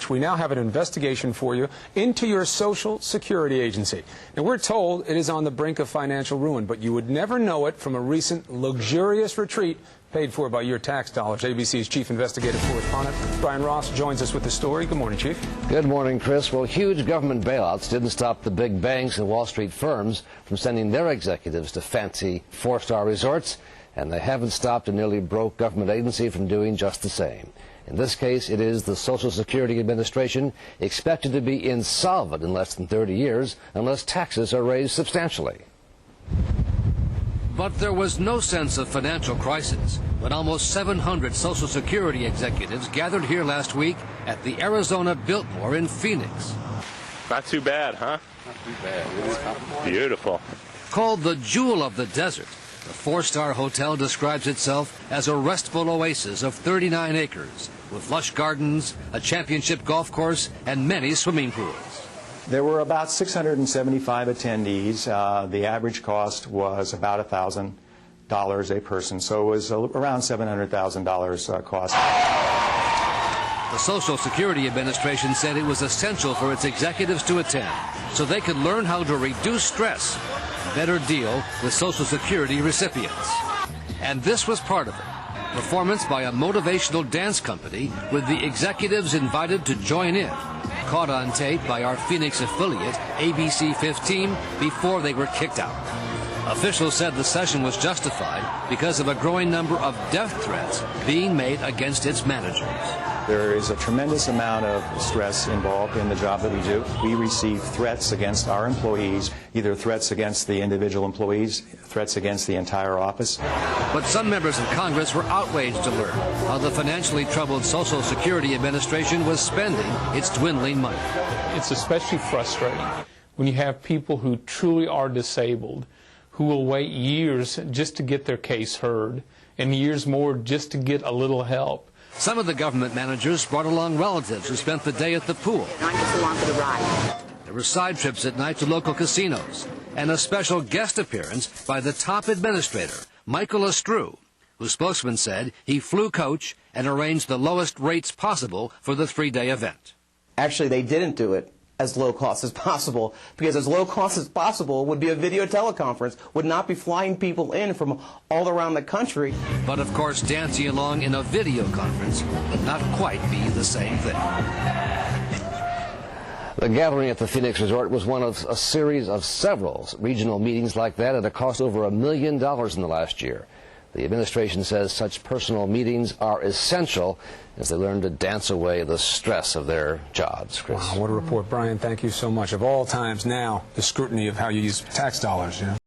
We now have an investigation for you into your Social Security agency. Now, we're told it is on the brink of financial ruin, but you would never know it from a recent luxurious retreat paid for by your tax dollars. ABC's chief investigative correspondent, Brian Ross, joins us with the story. Good morning, Chief. Good morning, Chris. Well, huge government bailouts didn't stop the big banks and Wall Street firms from sending their executives to fancy four-star resorts, and they haven't stopped a nearly broke government agency from doing just the same. In this case, it is the Social Security Administration, expected to be insolvent in less than 30 years unless taxes are raised substantially. But there was no sense of financial crisis when almost 700 Social Security executives gathered here last week at the Arizona Biltmore in Phoenix. Not too bad, huh? Not too bad. Beautiful. Called the Jewel of the Desert, the four-star hotel describes itself as a restful oasis of 39 acres, with lush gardens, a championship golf course, and many swimming pools. There were about 675 attendees. The average cost was about $1,000 a person, so it was around $700,000 cost. The Social Security Administration said it was essential for its executives to attend so they could learn how to reduce stress and better deal with Social Security recipients. And this was part of it. Performance by a motivational dance company with the executives invited to join in, caught on tape by our Phoenix affiliate, ABC 15, before they were kicked out. Officials said the session was justified because of a growing number of death threats being made against its managers. There is a tremendous amount of stress involved in the job that we do. We receive threats against our employees, either threats against the individual employees, threats against the entire office. But some members of Congress were outraged to learn how the financially troubled Social Security Administration was spending its dwindling money. It's especially frustrating when you have people who truly are disabled, who will wait years just to get their case heard, and years more just to get a little help. Some of the government managers brought along relatives who spent the day at the pool. I'm just along for the ride. There were side trips at night to local casinos, and a special guest appearance by the top administrator, Michael Estrue, whose spokesman said he flew coach and arranged the lowest rates possible for the three-day event. Actually, they didn't do it as low cost as possible, because as low cost as possible would be a video teleconference, would not be flying people in from all around the country. But of course, dancing along in a video conference would not quite be the same thing. The gathering at the Phoenix Resort was one of a series of several regional meetings like that at a cost over $1 million in the last year. The administration says such personal meetings are essential as they learn to dance away the stress of their jobs. Chris. Wow, what a report. Brian, thank you so much. Of all times now, the scrutiny of how you use tax dollars,